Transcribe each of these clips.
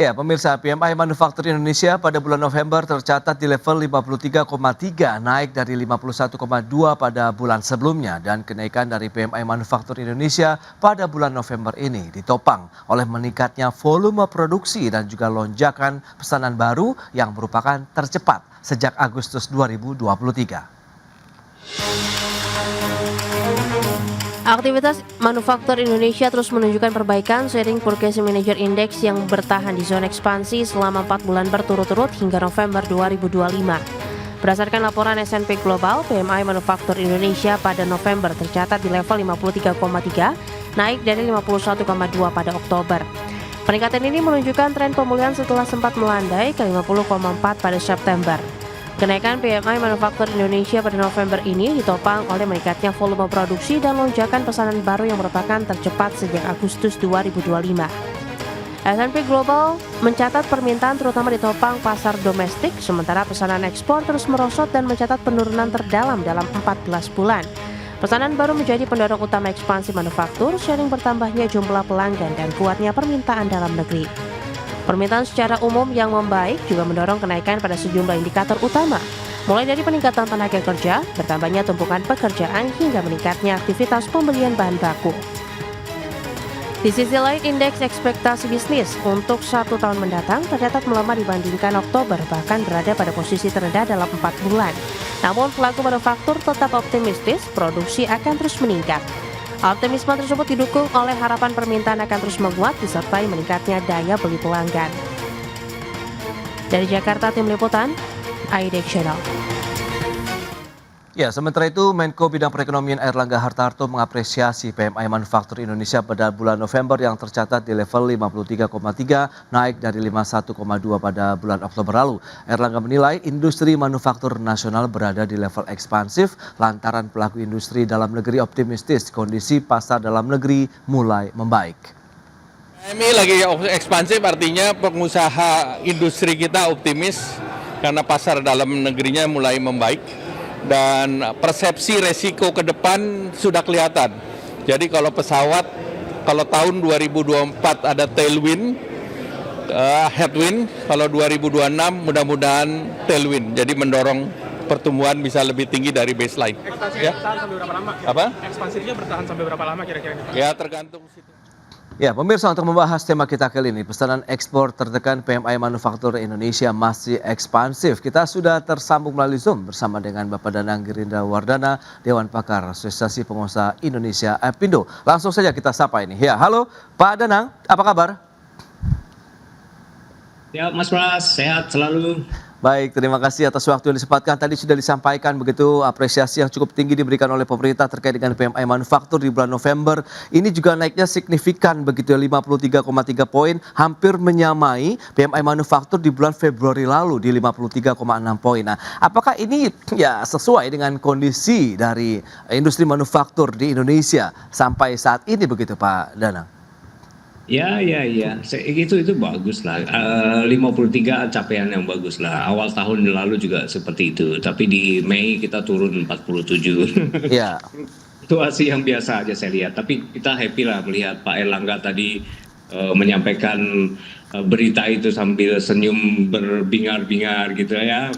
Ya, pemirsa, PMI Manufaktur Indonesia pada bulan November tercatat di level 53,3, naik dari 51,2 pada bulan sebelumnya. Dan kenaikan dari PMI Manufaktur Indonesia pada bulan November ini ditopang oleh meningkatnya volume produksi dan juga lonjakan pesanan baru yang merupakan tercepat sejak Agustus 2023. Aktivitas manufaktur Indonesia terus menunjukkan perbaikan seiring Purchasing Manager Index yang bertahan di zona ekspansi selama 4 bulan berturut-turut hingga November 2025. Berdasarkan laporan S&P Global, PMI Manufaktur Indonesia pada November tercatat di level 53,3, naik dari 51,2 pada Oktober. Peningkatan ini menunjukkan tren pemulihan setelah sempat melandai ke 50,4 pada September. Kenaikan PMI Manufaktur Indonesia pada November ini ditopang oleh meningkatnya volume produksi dan lonjakan pesanan baru yang merupakan tercepat sejak Agustus 2025. S&P Global mencatat permintaan terutama ditopang pasar domestik, sementara pesanan ekspor terus merosot dan mencatat penurunan terdalam dalam 14 bulan. Pesanan baru menjadi pendorong utama ekspansi manufaktur, seiring bertambahnya jumlah pelanggan dan kuatnya permintaan dalam negeri. Permintaan secara umum yang membaik juga mendorong kenaikan pada sejumlah indikator utama, mulai dari peningkatan tenaga kerja, bertambahnya tumpukan pekerjaan, hingga meningkatnya aktivitas pembelian bahan baku. Di sisi lain, indeks ekspektasi bisnis untuk 1 tahun mendatang tercatat melemah dibandingkan Oktober, bahkan berada pada posisi terendah dalam 4 bulan. Namun, pelaku manufaktur tetap optimistis produksi akan terus meningkat. Optimisme tersebut didukung oleh harapan permintaan akan terus menguat disertai meningkatnya daya beli pelanggan. Dari Jakarta, Tim Liputan, IDX Channel. Ya, sementara itu Menko Bidang Perekonomian Airlangga Hartarto mengapresiasi PMI Manufaktur Indonesia pada bulan November yang tercatat di level 53,3, naik dari 51,2 pada bulan Oktober lalu. Airlangga menilai industri manufaktur nasional berada di level ekspansif lantaran pelaku industri dalam negeri optimistis kondisi pasar dalam negeri mulai membaik. PMI lagi ekspansif, artinya pengusaha industri kita optimis karena pasar dalam negerinya mulai membaik. Dan persepsi resiko ke depan sudah kelihatan. Jadi kalau pesawat, kalau tahun 2024 ada tailwind, headwind, kalau 2026 mudah-mudahan tailwind. Jadi mendorong pertumbuhan bisa lebih tinggi dari baseline. Ekspansinya bertahan sampai berapa lama? Apa? Ekspansinya bertahan sampai berapa lama kira-kira? Ya tergantung situ. Ya, pemirsa, untuk membahas tema kita kali ini, pesanan ekspor tertekan PMI Manufaktur Indonesia masih ekspansif. Kita sudah tersambung melalui Zoom bersama dengan Bapak Danang Girinda Wardana, Dewan Pakar Asosiasi Pengusaha Indonesia APindo. Langsung saja kita sapa ini. Ya, halo Pak Danang, apa kabar? Ya, Mas Pras, sehat selalu. Baik, terima kasih atas waktu yang disempatkan. Tadi sudah disampaikan begitu apresiasi yang cukup tinggi diberikan oleh pemerintah terkait dengan PMI Manufaktur di bulan November. Ini juga naiknya signifikan begitu ya, 53,3 poin, hampir menyamai PMI Manufaktur di bulan Februari lalu di 53,6 poin. Nah, apakah ini ya sesuai dengan kondisi dari industri manufaktur di Indonesia sampai saat ini begitu Pak Danang? Ya. Itu bagus lah. 53 capaian yang bagus lah. Awal tahun lalu juga seperti itu. Tapi di Mei kita turun 47. Ya. Situasi yang biasa aja saya lihat. Tapi kita happy lah melihat Pak Erlangga tadi menyampaikan berita itu sambil senyum berbingar-bingar gitu ya.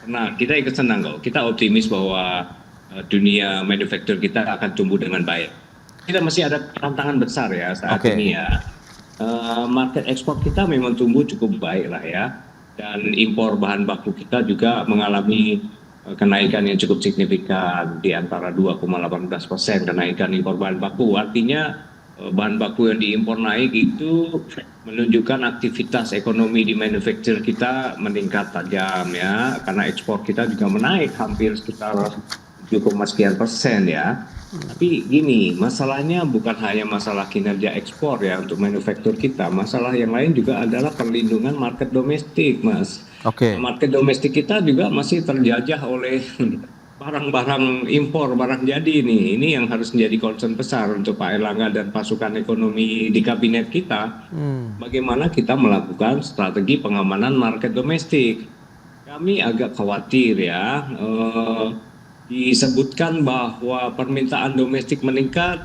Nah, kita ikut senang kok. Kita optimis bahwa dunia manufaktur kita akan tumbuh dengan baik. Kita masih ada tantangan besar ya saat ini ya. Market ekspor kita memang tumbuh cukup baik lah ya. Dan impor bahan baku kita juga mengalami kenaikan yang cukup signifikan di antara 2,18% kenaikan impor bahan baku. Artinya bahan baku yang diimpor naik itu menunjukkan aktivitas ekonomi di manufaktur kita meningkat tajam ya. Karena ekspor kita juga menaik hampir sekitar 7,sekian% ya. Tapi gini, masalahnya bukan hanya masalah kinerja ekspor ya untuk manufaktur kita. Masalah yang lain juga adalah perlindungan market domestik, Mas. Market domestik kita juga masih terjajah oleh barang-barang impor, barang jadi nih. Ini yang harus menjadi concern besar untuk Pak Erlangga dan pasukan ekonomi di kabinet kita. Bagaimana kita melakukan strategi pengamanan market domestik. Kami agak khawatir ya. Disebutkan bahwa permintaan domestik meningkat,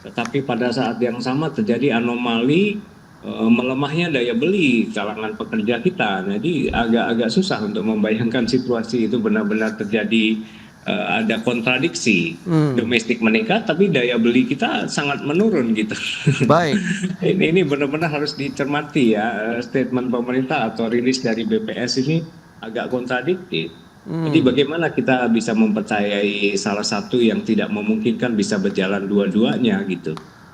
tetapi pada saat yang sama terjadi anomali melemahnya daya beli kalangan pekerja kita. Jadi agak-agak susah untuk membayangkan situasi itu benar-benar terjadi, ada kontradiksi. Domestik meningkat tapi daya beli kita sangat menurun gitu. Baik. Ini benar-benar harus dicermati ya, statement pemerintah atau rilis dari BPS ini agak kontradiktif. Jadi bagaimana kita bisa mempercayai salah satu yang tidak memungkinkan bisa berjalan dua-duanya gitu.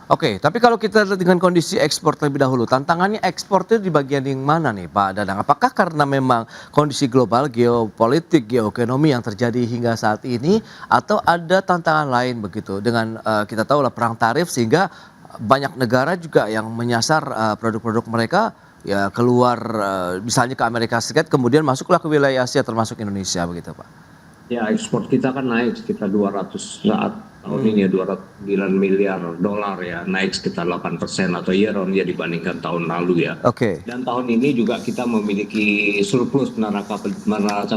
Oke, tapi kalau kita lihat dengan kondisi ekspor terlebih dahulu, tantangannya ekspor itu di bagian yang mana nih Pak Danang? Apakah karena memang kondisi global, geopolitik, geoekonomi yang terjadi hingga saat ini, atau ada tantangan lain begitu? Dengan kita tahu lah perang tarif sehingga banyak negara juga yang menyasar produk-produk mereka ya keluar misalnya ke Amerika Serikat, kemudian masuklah ke wilayah Asia termasuk Indonesia begitu Pak. Ya, ekspor kita kan naik sekitar 200 saat tahun ini ya, 209 miliar dolar ya, naik sekitar 8% atau year on year dibandingkan tahun lalu ya. Oke. Dan tahun ini juga kita memiliki surplus neraca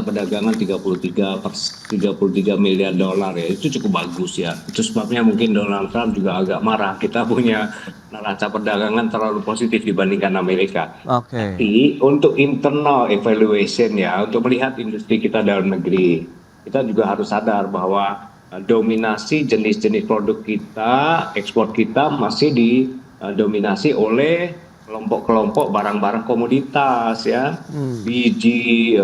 perdagangan 33 miliar dolar ya, itu cukup bagus ya. Itu sebabnya mungkin Donald Trump juga agak marah, kita punya neraca perdagangan terlalu positif dibandingkan Amerika. Oke. Tapi untuk internal evaluation ya, untuk melihat industri kita dalam negeri, kita juga harus sadar bahwa dominasi jenis-jenis produk kita, ekspor kita masih didominasi oleh kelompok-kelompok barang-barang komoditas ya, biji,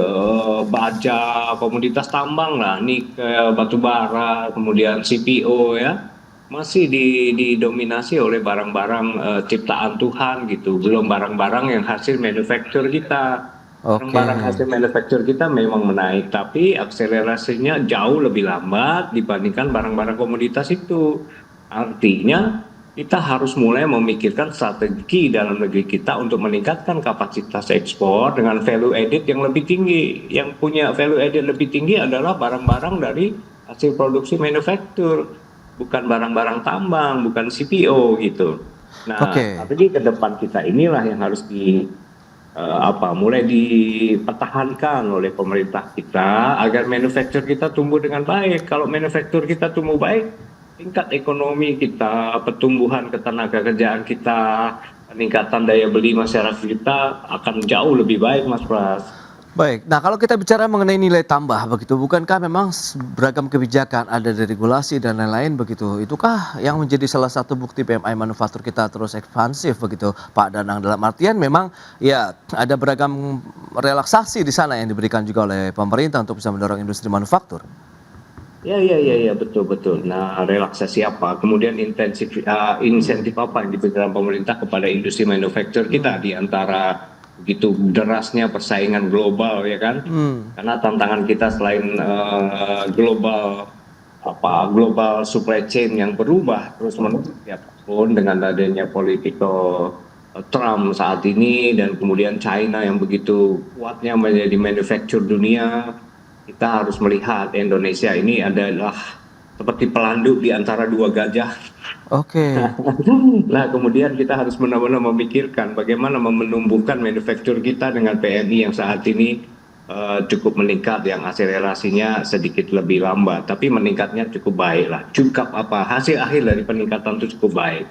baja, komoditas tambang lah, nikel, batu bara, kemudian CPO ya, masih didominasi oleh barang-barang ciptaan Tuhan gitu, belum barang-barang yang hasil manufaktur kita. Barang hasil manufaktur kita memang menaik, tapi akselerasinya jauh lebih lambat dibandingkan barang-barang komoditas itu. Artinya kita harus mulai memikirkan strategi dalam negeri kita untuk meningkatkan kapasitas ekspor dengan value added yang lebih tinggi. Yang punya value added lebih tinggi adalah barang-barang dari hasil produksi manufaktur, bukan barang-barang tambang, bukan CPO gitu. Nah, tapi ke depan kita inilah yang harus mulai dipertahankan oleh pemerintah kita agar manufaktur kita tumbuh dengan baik. Kalau manufaktur kita tumbuh baik, tingkat ekonomi kita, pertumbuhan ketenagakerjaan kita, peningkatan daya beli masyarakat kita akan jauh lebih baik, Mas Pras. Baik, nah kalau kita bicara mengenai nilai tambah begitu, bukankah memang beragam kebijakan ada dari regulasi dan lain-lain begitu, itukah yang menjadi salah satu bukti PMI manufaktur kita terus ekspansif begitu Pak Danang, dalam artian memang ya ada beragam relaksasi di sana yang diberikan juga oleh pemerintah untuk bisa mendorong industri manufaktur. Ya, betul. Nah, relaksasi apa? Kemudian insentif apa yang diberikan pemerintah kepada industri manufaktur kita di antara begitu derasnya persaingan global ya kan? Karena tantangan kita selain global supply chain yang berubah terus menerus tiap tahun dengan adanya political Trump saat ini dan kemudian China yang begitu kuatnya menjadi manufaktur dunia, kita harus melihat Indonesia ini adalah seperti pelanduk di antara dua gajah. Nah, kemudian kita harus benar-benar memikirkan bagaimana menumbuhkan manufaktur kita dengan PMI yang saat ini cukup meningkat, yang akselerasinya sedikit lebih lambat, tapi meningkatnya cukup baik lah. Hasil akhir dari peningkatan itu cukup baik.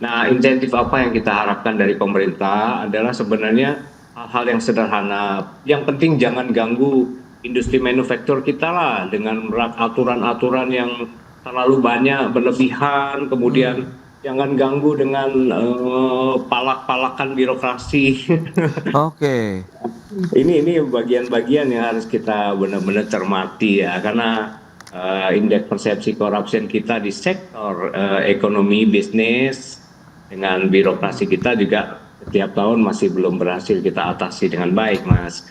Nah, insentif apa yang kita harapkan dari pemerintah adalah sebenarnya hal-hal yang sederhana. Yang penting jangan ganggu industri manufaktur kita lah dengan aturan-aturan yang terlalu banyak berlebihan, kemudian jangan ganggu dengan palak-palakan birokrasi. Ini bagian-bagian yang harus kita benar-benar cermati ya, karena indeks persepsi corruption kita di sektor ekonomi bisnis dengan birokrasi kita juga setiap tahun masih belum berhasil kita atasi dengan baik, Mas.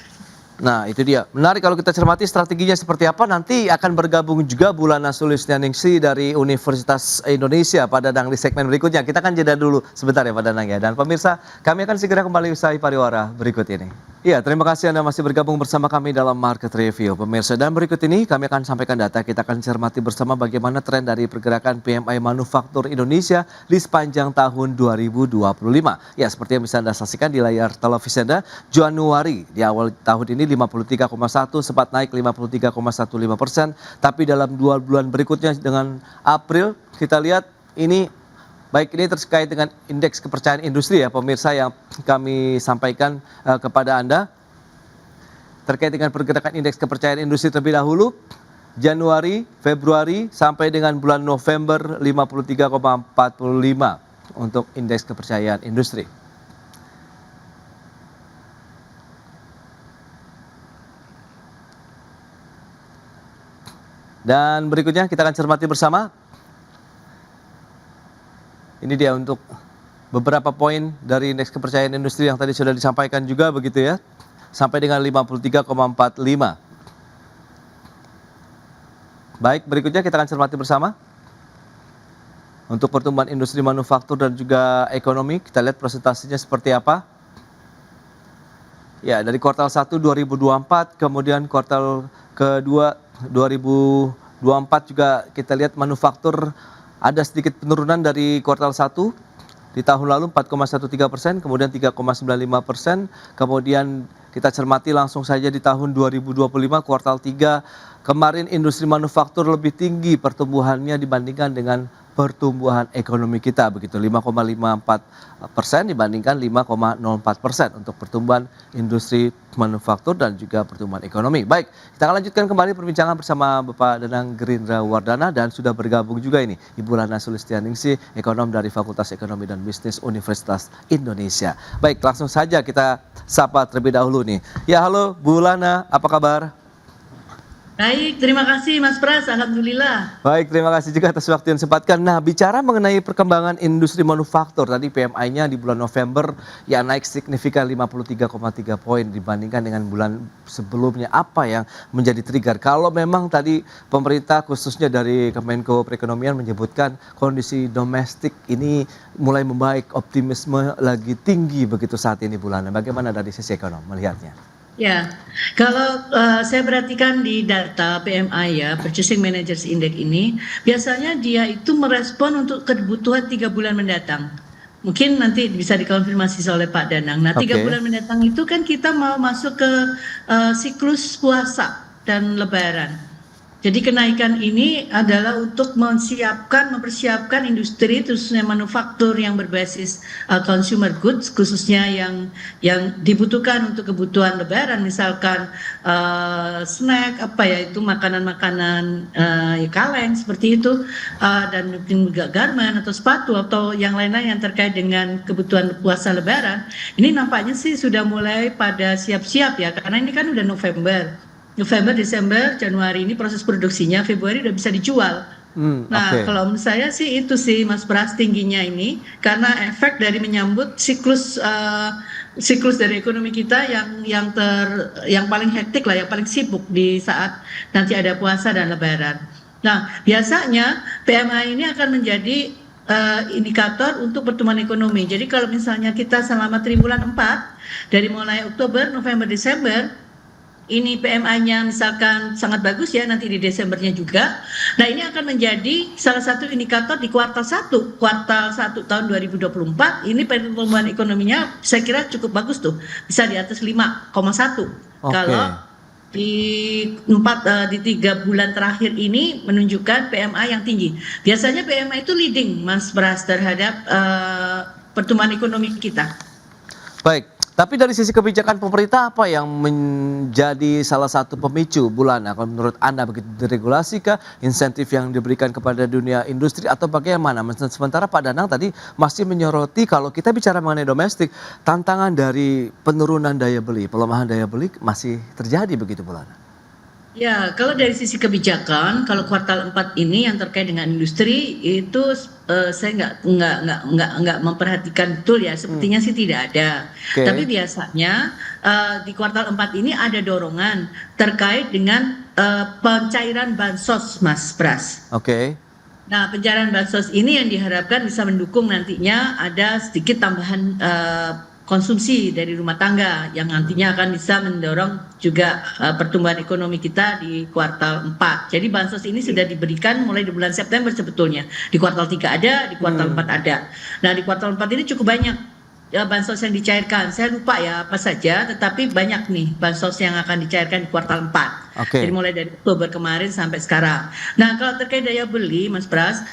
Nah itu dia, menarik kalau kita cermati strateginya seperti apa. Nanti akan bergabung juga Bulana Sulistianingsih dari Universitas Indonesia Pak Danang di segmen berikutnya. Kita akan jeda dulu sebentar ya Pak Danang ya. Dan pemirsa, kami akan segera kembali usai pariwara berikut ini. Ya, terima kasih Anda masih bergabung bersama kami dalam Market Review pemirsa. Dan berikut ini kami akan sampaikan data, kita akan cermati bersama bagaimana tren dari pergerakan PMI manufaktur Indonesia di sepanjang tahun 2025. Ya, seperti yang bisa Anda saksikan di layar televisi Anda, Januari di awal tahun ini 53,1, sempat naik 53,15%, tapi dalam 2 bulan berikutnya dengan April kita lihat ini Baik, ini terkait dengan indeks kepercayaan industri ya pemirsa yang kami sampaikan kepada Anda. Terkait dengan pergerakan indeks kepercayaan industri terlebih dahulu, Januari, Februari sampai dengan bulan November 53,45 untuk indeks kepercayaan industri. Dan berikutnya kita akan cermati bersama. Ini dia untuk beberapa poin dari indeks kepercayaan industri yang tadi sudah disampaikan juga begitu ya. Sampai dengan 53,45. Baik, berikutnya kita akan cermati bersama. Untuk pertumbuhan industri manufaktur dan juga ekonomi, kita lihat presentasinya seperti apa. Ya, dari kuartal 1 2024, kemudian kuartal kedua 2024 juga kita lihat manufaktur ada sedikit penurunan dari kuartal 1 di tahun lalu 4,13%, kemudian 3,95%, kemudian kita cermati langsung saja di tahun 2025 kuartal 3 kemarin industri manufaktur lebih tinggi pertumbuhannya dibandingkan dengan pertumbuhan ekonomi kita begitu 5,54% dibandingkan 5,04% untuk pertumbuhan industri manufaktur dan juga pertumbuhan ekonomi. Baik, kita akan lanjutkan kembali perbincangan bersama Bapak Danang Gerindra Wardana dan sudah bergabung juga ini Ibu Lana Sulistianingsih, ekonom dari Fakultas Ekonomi dan Bisnis Universitas Indonesia. Baik, langsung saja kita sapa terlebih dahulu nih. Ya, halo Bu Lana, apa kabar? Baik, terima kasih Mas Pras, Alhamdulillah. Baik, terima kasih juga atas waktu yang disempatkan. Nah, bicara mengenai perkembangan industri manufaktur, tadi PMI-nya di bulan November ya naik signifikan 53,3 poin dibandingkan dengan bulan sebelumnya. Apa yang menjadi trigger? Kalau memang tadi pemerintah khususnya dari Kemenko Perekonomian menyebutkan kondisi domestik ini mulai membaik, optimisme lagi tinggi begitu saat ini bulan. Bagaimana dari sisi ekonom melihatnya? Ya, kalau saya perhatikan di data PMI ya, Purchasing Managers Index ini, biasanya dia itu merespon untuk kebutuhan 3 bulan mendatang. Mungkin nanti bisa dikonfirmasi oleh Pak Danang. Nah, 3 bulan mendatang itu kan kita mau masuk ke siklus puasa dan Lebaran. Jadi kenaikan ini adalah untuk mempersiapkan industri khususnya manufaktur yang berbasis consumer goods khususnya yang dibutuhkan untuk kebutuhan Lebaran, misalkan snack itu makanan-makanan kaleng seperti itu, dan mungkin juga garment atau sepatu atau yang lain-lain yang terkait dengan kebutuhan puasa Lebaran. Ini nampaknya sih sudah mulai pada siap-siap ya, karena ini kan udah November, Desember, Januari ini proses produksinya, Februari udah bisa dijual. Kalau menurut saya sih itu sih Mas Pras tingginya ini karena efek dari menyambut siklus dari ekonomi kita yang paling hektik lah, yang paling sibuk di saat nanti ada puasa dan Lebaran. Nah, biasanya PMI ini akan menjadi indikator untuk pertumbuhan ekonomi. Jadi kalau misalnya kita selama triwulan 4 dari mulai Oktober, November, Desember ini PMI-nya misalkan sangat bagus ya nanti di Desembernya juga. Nah, ini akan menjadi salah satu indikator di kuartal 1 tahun 2024 ini pertumbuhan ekonominya saya kira cukup bagus tuh. Bisa di atas 5,1. Kalau di 3 bulan terakhir ini menunjukkan PMI yang tinggi. Biasanya PMI itu leading Mas Pras terhadap pertumbuhan ekonomi kita. Baik. Tapi dari sisi kebijakan pemerintah apa yang menjadi salah satu pemicu Bulana? Kalau menurut Anda begitu deregulasi kah, insentif yang diberikan kepada dunia industri atau bagaimana? Sementara Pak Danang tadi masih menyoroti kalau kita bicara mengenai domestik, tantangan dari penurunan daya beli, pelemahan daya beli masih terjadi begitu Bulana? Ya, kalau dari sisi kebijakan, kalau kuartal 4 ini yang terkait dengan industri itu saya nggak memperhatikan betul ya, sepertinya sih tidak ada. Tapi biasanya di kuartal 4 ini ada dorongan terkait dengan pencairan bansos, Mas Pras. Nah, pencairan bansos ini yang diharapkan bisa mendukung nantinya ada sedikit tambahan konsumsi dari rumah tangga yang nantinya akan bisa mendorong juga pertumbuhan ekonomi kita di kuartal 4. Jadi bansos ini sudah diberikan mulai di bulan September sebetulnya. Di kuartal 3 ada, di kuartal 4 ada. Nah, di kuartal 4 ini cukup banyak ya bansos yang dicairkan. Saya lupa ya apa saja, tetapi banyak nih bansos yang akan dicairkan di kuartal 4. Jadi mulai dari Oktober kemarin sampai sekarang. Nah, kalau terkait daya beli Mas Pras,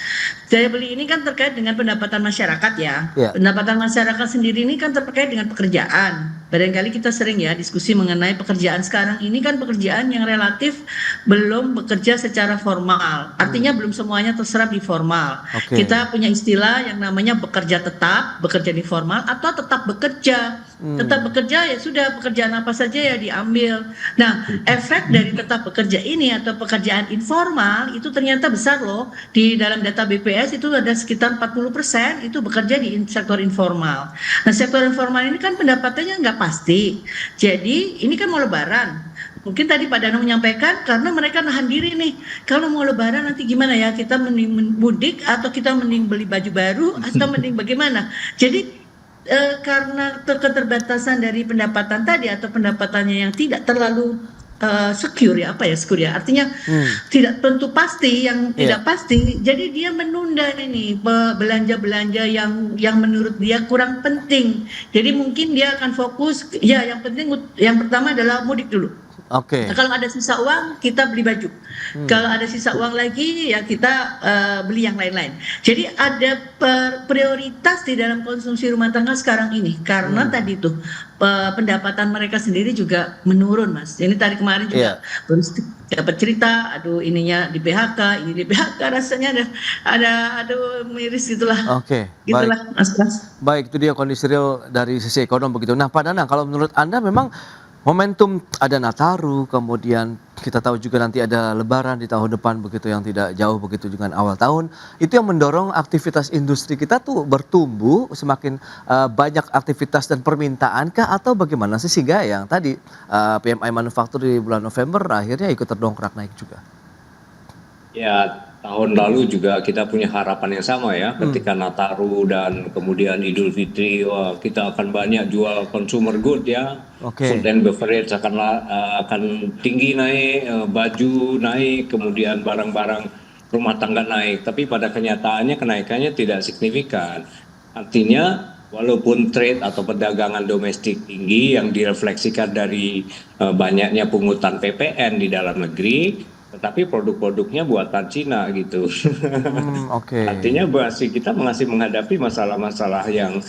Daya beli ini kan terkait dengan pendapatan masyarakat ya. Ya. Pendapatan masyarakat sendiri ini kan terkait dengan pekerjaan. Barangkali kita sering ya diskusi mengenai pekerjaan sekarang ini kan pekerjaan yang relatif belum bekerja secara formal. Artinya belum semuanya terserap di formal. Oke. Kita punya istilah yang namanya bekerja tetap, bekerja di formal atau tetap bekerja. Tetap bekerja ya sudah, pekerjaan apa saja ya diambil. Nah, efek dari tetap bekerja ini atau pekerjaan informal itu ternyata besar loh. Di dalam data BPS itu ada sekitar 40% itu bekerja di sektor informal. Nah, sektor informal ini kan pendapatannya nggak pasti. Jadi ini kan mau lebaran. Mungkin tadi Pak Danang menyampaikan karena mereka nahan diri nih. Kalau mau lebaran nanti gimana ya? Kita mending mudik atau kita mending beli baju baru atau mending bagaimana? Jadi karena keterbatasan dari pendapatan tadi atau pendapatannya yang tidak terlalu secure ya, apa ya secure ya, artinya tidak tentu pasti, yang tidak pasti, jadi dia menunda ini belanja-belanja yang menurut dia kurang penting. Jadi mungkin dia akan fokus ya yang penting, yang pertama adalah mudik dulu. Oke. Nah, kalau ada sisa uang kita beli baju. Kalau ada sisa uang lagi ya kita beli yang lain-lain. Jadi ada prioritas di dalam konsumsi rumah tangga sekarang ini karena tadi tuh pendapatan mereka sendiri juga menurun, Mas. Ini tadi kemarin juga baru dapat cerita, aduh ininya di PHK, ini di PHK, rasanya ada aduh miris gitulah. Oke, Gitulah, Mas. baik, itu dia kondisi real dari sisi ekonomi begitu. Nah, Pak Danang, kalau menurut Anda memang momentum ada Nataru, kemudian kita tahu juga nanti ada Lebaran di tahun depan begitu yang tidak jauh begitu dengan awal tahun. Itu yang mendorong aktivitas industri kita tuh bertumbuh, semakin banyak aktivitas dan permintaan kah atau bagaimana sih sehingga yang tadi PMI manufaktur di bulan November akhirnya ikut terdongkrak naik juga? Ya, tahun lalu juga kita punya harapan yang sama ya, ketika Nataru dan kemudian Idul Fitri, wah, kita akan banyak jual consumer good ya, food and beverage akan tinggi naik, baju naik, kemudian barang-barang rumah tangga naik. Tapi pada kenyataannya kenaikannya tidak signifikan. Artinya walaupun trade atau perdagangan domestik tinggi yang direfleksikan dari banyaknya pungutan PPN di dalam negeri, tetapi produk-produknya buatan Cina gitu. Artinya masih kita masih menghadapi masalah-masalah yang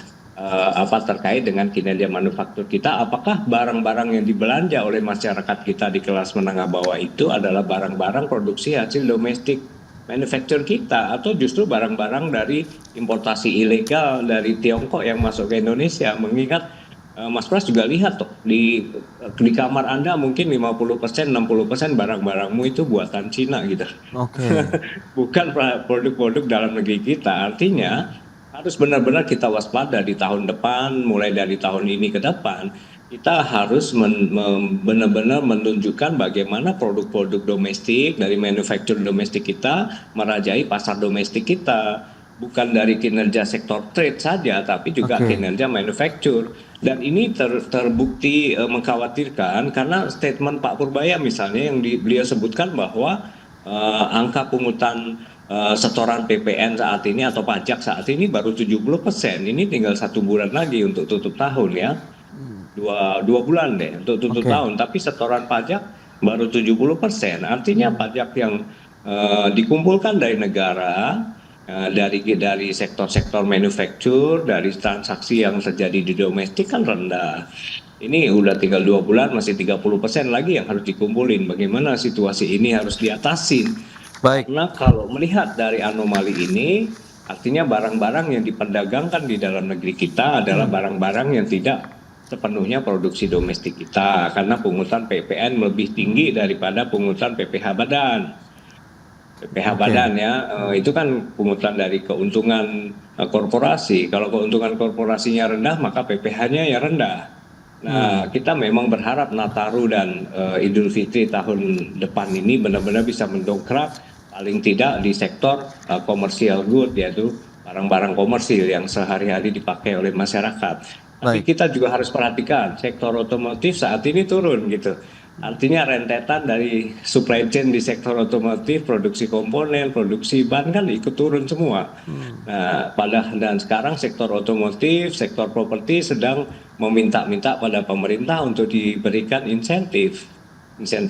terkait dengan kinerja manufaktur kita. Apakah barang-barang yang dibelanja oleh masyarakat kita di kelas menengah bawah itu adalah barang-barang produksi hasil domestik manufaktur kita atau justru barang-barang dari importasi ilegal dari Tiongkok yang masuk ke Indonesia? Mengingat Mas Pras juga lihat tuh di kamar Anda mungkin 50%, 60% barang-barangmu itu buatan Cina gitu. Bukan produk-produk dalam negeri kita. Artinya harus benar-benar kita waspada di tahun depan, mulai dari tahun ini ke depan. Kita harus benar-benar menunjukkan bagaimana produk-produk domestik dari manufaktur domestik kita merajai pasar domestik kita. Bukan dari kinerja sektor trade saja, tapi juga kinerja manufaktur. Dan ini terbukti mengkhawatirkan karena statement Pak Purbaya misalnya yang beliau sebutkan bahwa angka pungutan setoran PPN saat ini atau pajak saat ini baru 70%. Ini tinggal 1 bulan lagi untuk tutup tahun ya. Dua bulan deh untuk tutup tahun. Tapi setoran pajak baru 70%. Artinya pajak yang dikumpulkan dari negara, dari sektor-sektor manufaktur, dari transaksi yang terjadi di domestik kan rendah. Ini udah tinggal 2 bulan, masih 30% lagi yang harus dikumpulin. Bagaimana situasi ini harus diatasi? Karena kalau melihat dari anomali ini, artinya barang-barang yang diperdagangkan di dalam negeri kita adalah barang-barang yang tidak sepenuhnya produksi domestik kita, karena pungutan PPN lebih tinggi daripada pungutan PPh badan. PPh badan ya, itu kan pungutan dari keuntungan korporasi. Kalau keuntungan korporasinya rendah, maka PPh-nya ya rendah. Nah, kita memang berharap Nataru dan Idul Fitri tahun depan ini benar-benar bisa mendongkrak paling tidak di sektor komersial good, yaitu barang-barang komersil yang sehari-hari dipakai oleh masyarakat. Tapi kita juga harus perhatikan sektor otomotif saat ini turun gitu. Artinya rentetan dari supply chain di sektor otomotif, produksi komponen, produksi ban kan ikut turun semua. Nah, dan sekarang sektor otomotif, sektor properti sedang meminta-minta pada pemerintah untuk diberikan insentif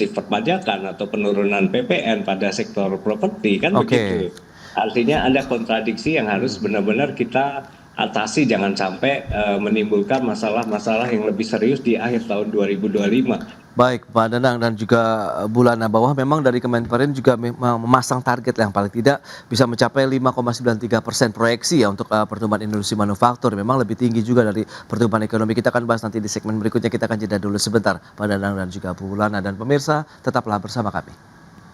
perpajakan atau penurunan PPN pada sektor properti kan begitu. Artinya ada kontradiksi yang harus benar-benar kita atasi, jangan sampai menimbulkan masalah-masalah yang lebih serius di akhir tahun 2025. Baik, Pak Danang dan juga Bu Lana, bahwa memang dari Kemenperin juga memasang target yang paling tidak bisa mencapai 5,93% proyeksi ya untuk pertumbuhan industri manufaktur. Memang lebih tinggi juga dari pertumbuhan ekonomi. Kita akan bahas nanti di segmen berikutnya. Kita akan jeda dulu sebentar, Pak Danang dan juga Bu Lana. Dan pemirsa, tetaplah bersama kami.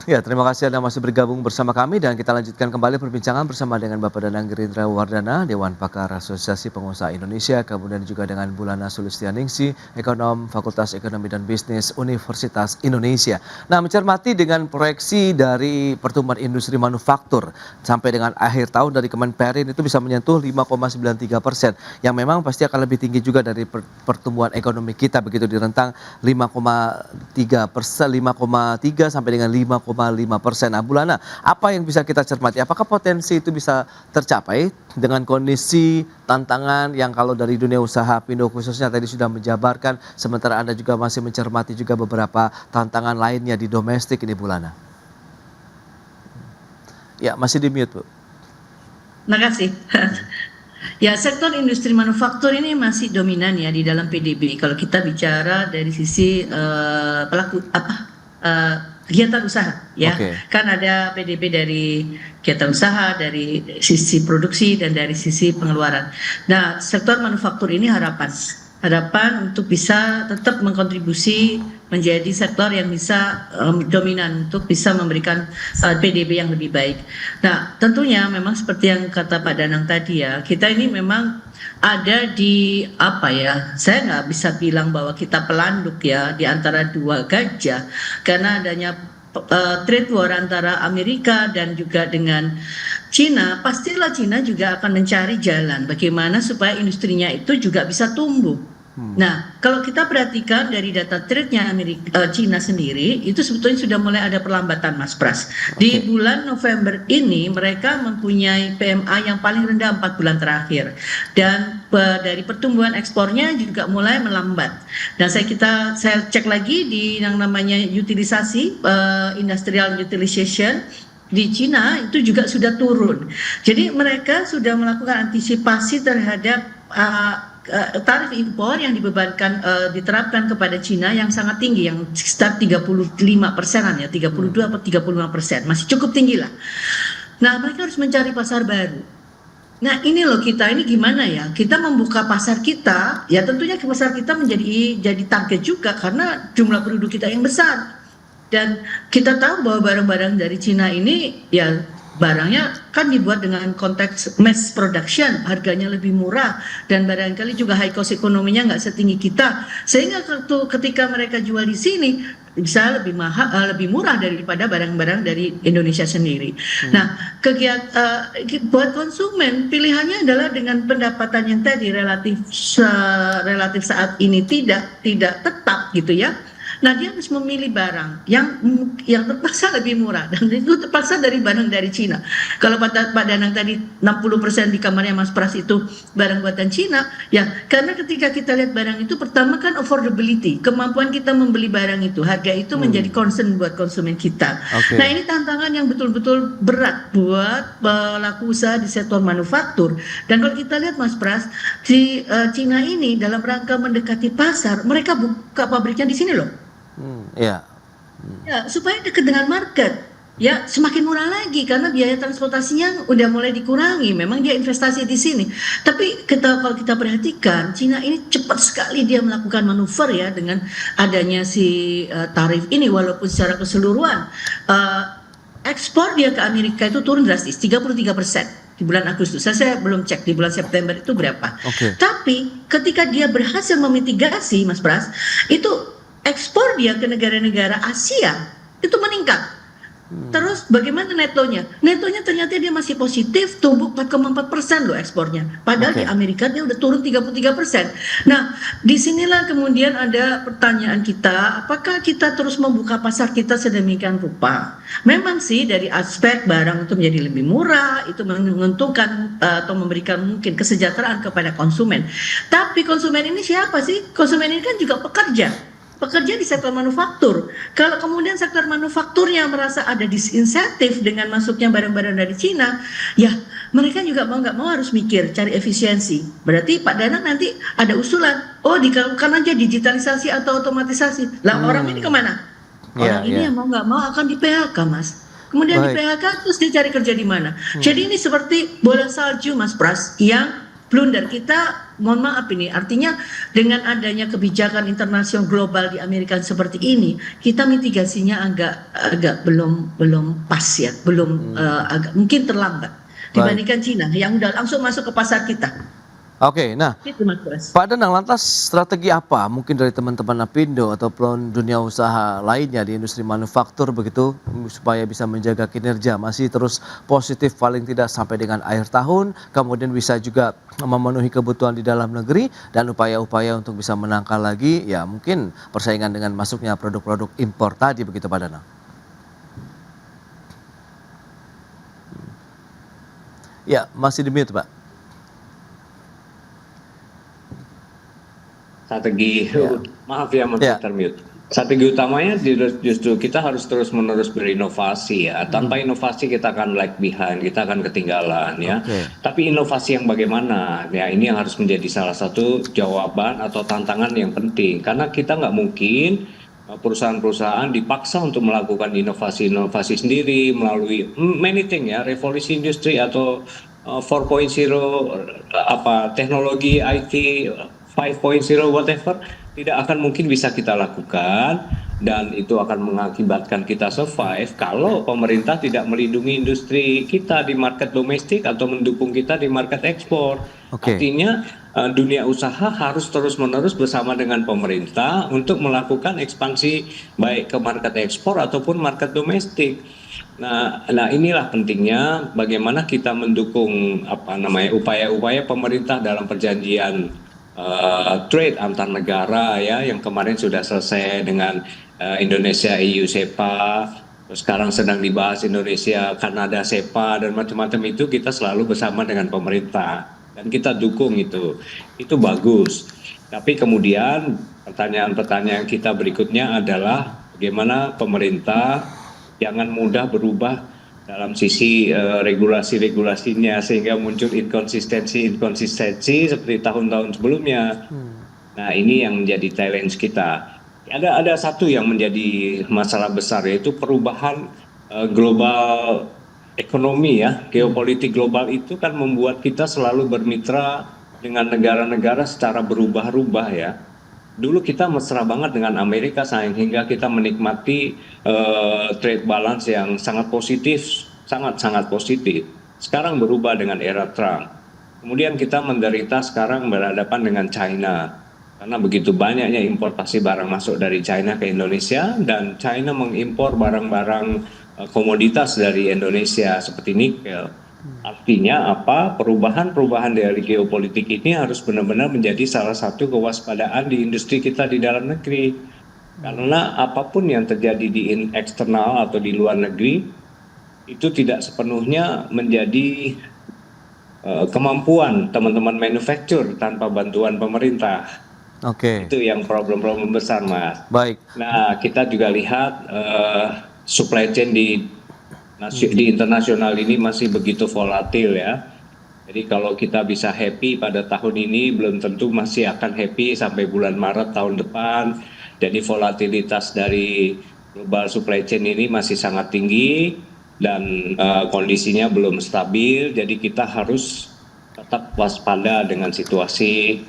Ya, terima kasih Anda masih bergabung bersama kami dan kita lanjutkan kembali perbincangan bersama dengan Bapak Danang Gerindra Wardana, Dewan Pakar Asosiasi Pengusaha Indonesia, kemudian juga dengan Bu Lana Sulistianingsih, Ekonom Fakultas Ekonomi dan Bisnis Universitas Indonesia. Nah, mencermati dengan proyeksi dari pertumbuhan industri manufaktur sampai dengan akhir tahun dari Kemenperin itu bisa menyentuh 5,93%, yang memang pasti akan lebih tinggi juga dari pertumbuhan ekonomi kita begitu di rentang 5,3% 5,3 sampai dengan 5,5%. Nah, Bu Lana, apa yang bisa kita cermati? Apakah potensi itu bisa tercapai dengan kondisi tantangan yang kalau dari dunia usaha Pindo khususnya tadi sudah menjabarkan, sementara Anda juga masih mencermati juga beberapa tantangan lainnya di domestik ini, Bu Lana? Ya, masih di mute, Bu. Terima kasih. Ya, sektor industri manufaktur ini masih dominan ya di dalam PDB. Kalau kita bicara dari sisi kegiatan usaha ya. Kan ada PDB dari kegiatan usaha, dari sisi produksi dan dari sisi pengeluaran. Nah, sektor manufaktur ini harapan untuk bisa tetap mengkontribusi menjadi sektor yang bisa dominan untuk bisa memberikan PDB yang lebih baik. Nah, tentunya memang seperti yang kata Pak Danang tadi ya, kita ini memang ada di saya nggak bisa bilang bahwa kita pelanduk ya di antara dua gajah, karena adanya trade war antara Amerika dan juga dengan Cina. Pastilah Cina juga akan mencari jalan bagaimana supaya industrinya itu juga bisa tumbuh. Nah, kalau kita perhatikan dari data trade-nya Cina sendiri, itu sebetulnya sudah mulai ada perlambatan, Mas Pras. Di bulan November ini mereka mempunyai PMI yang paling rendah 4 bulan terakhir. Dan dari pertumbuhan ekspornya juga mulai melambat. Dan saya cek lagi di yang namanya utilisasi, industrial utilization, di Cina itu juga sudah turun. Jadi mereka sudah melakukan antisipasi terhadap tarif impor yang diterapkan kepada Cina yang sangat tinggi, yang sekitar 35%-an ya, 32 atau 35%, masih cukup tinggi lah. Nah, mereka harus mencari pasar baru. Nah, ini loh kita ini gimana ya? Kita membuka pasar kita, ya tentunya pasar kita jadi target juga karena jumlah penduduk kita yang besar. Dan kita tahu bahwa barang-barang dari Cina ini ya barangnya kan dibuat dengan konteks mass production, harganya lebih murah dan barangkali juga high cost ekonominya nggak setinggi kita, sehingga ketika mereka jual di sini bisa lebih mahal, lebih murah daripada barang-barang dari Indonesia sendiri. Nah, buat konsumen pilihannya adalah dengan pendapatan yang tadi relatif saat ini tidak tetap gitu ya. Nah, dia harus memilih barang yang terpaksa lebih murah dan itu terpaksa dari barang dari Cina. Kalau Pak Danang tadi 60% di kamarnya Mas Pras itu barang buatan Cina, ya karena ketika kita lihat barang itu pertama kan affordability, kemampuan kita membeli barang itu, harga itu menjadi concern buat konsumen kita. Nah, ini tantangan yang betul-betul berat buat pelaku usaha di sektor manufaktur. Dan kalau kita lihat Mas Pras, di Cina ini dalam rangka mendekati pasar, mereka buka pabriknya di sini loh. Ya, supaya dekat dengan market, ya semakin murah lagi karena biaya transportasinya udah mulai dikurangi. Memang dia investasi di sini, tapi kalau kita perhatikan Cina ini cepat sekali dia melakukan manuver ya dengan adanya si tarif ini, walaupun secara keseluruhan ekspor dia ke Amerika itu turun drastis 33% di bulan Agustus. Saya belum cek di bulan September itu berapa. Tapi ketika dia berhasil memitigasi, Mas Pras, itu ekspor dia ke negara-negara Asia itu meningkat. Terus bagaimana netonya? Netonya ternyata dia masih positif, tumbuh 4,4% loh ekspornya. Padahal di Amerika dia udah turun 33%. Nah, disinilah kemudian ada pertanyaan kita, apakah kita terus membuka pasar kita sedemikian rupa? Memang sih dari aspek barang itu menjadi lebih murah, itu menguntungkan atau memberikan mungkin kesejahteraan kepada konsumen. Tapi konsumen ini siapa sih? Konsumen ini kan juga pekerja. pekerja di sektor manufaktur. Kalau kemudian sektor manufakturnya merasa ada disinsentif dengan masuknya barang-barang dari Cina, ya mereka juga mau nggak mau harus mikir cari efisiensi. Berarti Pak Danang nanti ada usulan, oh dilakukan aja digitalisasi atau otomatisasi. Lah orang ini kemana? Orang ini yang mau nggak mau akan di PHK, Mas. Kemudian di PHK terus dia cari kerja di mana? Jadi ini seperti bola salju, Mas Pras, yang blunder kita. Mohon maaf ini, artinya dengan adanya kebijakan internasional global di Amerika seperti ini, kita mitigasinya agak belum pas ya, belum agak mungkin terlambat dibandingkan Cina yang udah langsung masuk ke pasar kita. Oke, nah Itu Mas Pras. Pak Danang, lantas strategi apa mungkin dari teman-teman Apindo ataupun dunia usaha lainnya di industri manufaktur begitu supaya bisa menjaga kinerja masih terus positif paling tidak sampai dengan akhir tahun, kemudian bisa juga memenuhi kebutuhan di dalam negeri dan upaya-upaya untuk bisa menangkal lagi ya mungkin persaingan dengan masuknya produk-produk impor tadi begitu Pak Danang. Ya, masih di mute Pak. Strategi, maaf ya termute. Strategi utamanya justru kita harus terus-menerus berinovasi ya. Tanpa inovasi kita akan lag behind, kita akan ketinggalan ya. Tapi inovasi yang bagaimana? Ya ini yang harus menjadi salah satu jawaban atau tantangan yang penting. Karena kita nggak mungkin perusahaan-perusahaan dipaksa untuk melakukan inovasi-inovasi sendiri melalui many things ya, revolusi industri atau 4.0 teknologi IT 5.0 whatever tidak akan mungkin bisa kita lakukan dan itu akan mengakibatkan kita survive kalau pemerintah tidak melindungi industri kita di market domestik atau mendukung kita di market ekspor. Artinya dunia usaha harus terus-menerus bersama dengan pemerintah untuk melakukan ekspansi baik ke market ekspor ataupun market domestik. Nah inilah pentingnya bagaimana kita mendukung upaya-upaya pemerintah dalam perjanjian trade antar negara ya yang kemarin sudah selesai dengan Indonesia EU SEPA, sekarang sedang dibahas Indonesia Kanada SEPA dan macam-macam itu kita selalu bersama dengan pemerintah dan kita dukung itu bagus. Tapi kemudian pertanyaan-pertanyaan kita berikutnya adalah bagaimana pemerintah jangan mudah berubah dalam sisi regulasi-regulasinya sehingga muncul inkonsistensi seperti tahun-tahun sebelumnya. Nah ini yang menjadi challenge kita. Ada satu yang menjadi masalah besar yaitu perubahan global ekonomi ya, geopolitik global itu kan membuat kita selalu bermitra dengan negara-negara secara berubah-ubah ya. Dulu kita mesra banget dengan Amerika sehingga kita menikmati trade balance yang sangat positif, sangat-sangat positif. Sekarang berubah dengan era Trump. Kemudian kita menderita sekarang berhadapan dengan China. Karena begitu banyaknya importasi barang masuk dari China ke Indonesia dan China mengimpor barang-barang komoditas dari Indonesia seperti nikel. Artinya apa? Perubahan-perubahan dari geopolitik ini harus benar-benar menjadi salah satu kewaspadaan di industri kita di dalam negeri. Karena apapun yang terjadi di eksternal atau di luar negeri itu tidak sepenuhnya menjadi kemampuan teman-teman manufacturer tanpa bantuan pemerintah. Itu yang problem-problem besar, Mas. Baik. Nah, kita juga lihat supply chain di internasional ini masih begitu volatil ya. Jadi kalau kita bisa happy pada tahun ini belum tentu masih akan happy sampai bulan Maret tahun depan. Jadi volatilitas dari global supply chain ini masih sangat tinggi dan kondisinya belum stabil. Jadi kita harus tetap waspada dengan situasi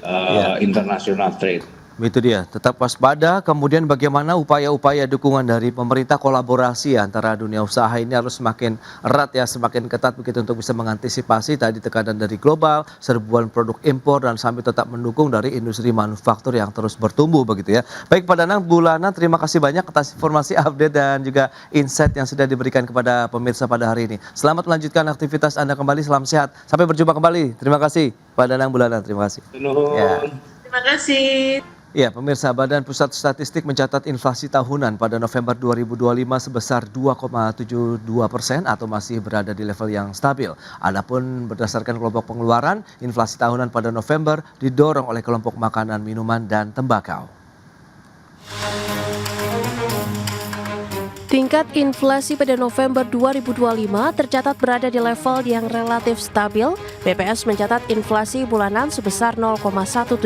international trade. Itu dia, tetap waspada. Kemudian bagaimana upaya-upaya dukungan dari pemerintah, kolaborasi antara dunia usaha ini harus semakin erat ya, semakin ketat begitu untuk bisa mengantisipasi tadi tekanan dari global, serbuan produk impor dan sambil tetap mendukung dari industri manufaktur yang terus bertumbuh begitu ya. Baik Pak Danang, Bu Lana, terima kasih banyak atas informasi update dan juga insight yang sudah diberikan kepada pemirsa pada hari ini. Selamat melanjutkan aktivitas Anda kembali, salam sehat. Sampai berjumpa kembali. Terima kasih Pak Danang, Bu Lana, terima kasih. Ya. Terima kasih. Ya, pemirsa, Badan Pusat Statistik mencatat inflasi tahunan pada November 2025 sebesar 2,72% atau masih berada di level yang stabil. Adapun berdasarkan kelompok pengeluaran, inflasi tahunan pada November didorong oleh kelompok makanan, minuman, dan tembakau. Tingkat inflasi pada November 2025 tercatat berada di level yang relatif stabil. BPS mencatat inflasi bulanan sebesar 0,17%,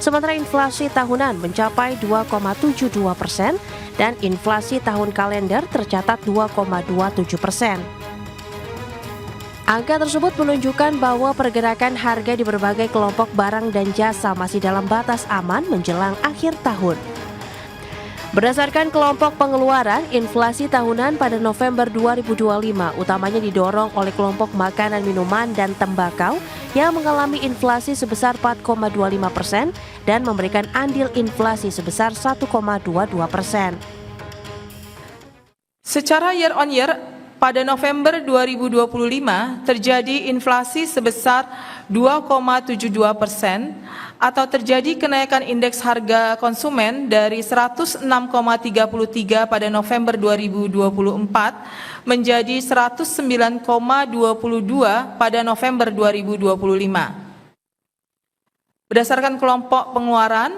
sementara inflasi tahunan mencapai 2,72% dan inflasi tahun kalender tercatat 2,27%. Angka tersebut menunjukkan bahwa pergerakan harga di berbagai kelompok barang dan jasa masih dalam batas aman menjelang akhir tahun. Berdasarkan kelompok pengeluaran, inflasi tahunan pada November 2025 utamanya didorong oleh kelompok makanan, minuman, dan tembakau yang mengalami inflasi sebesar 4,25% dan memberikan andil inflasi sebesar 1,22%. Secara year on year, pada November 2025 terjadi inflasi sebesar 2,72%, atau terjadi kenaikan indeks harga konsumen dari 106,33 pada November 2024 menjadi 109,22 pada November 2025. Berdasarkan kelompok pengeluaran,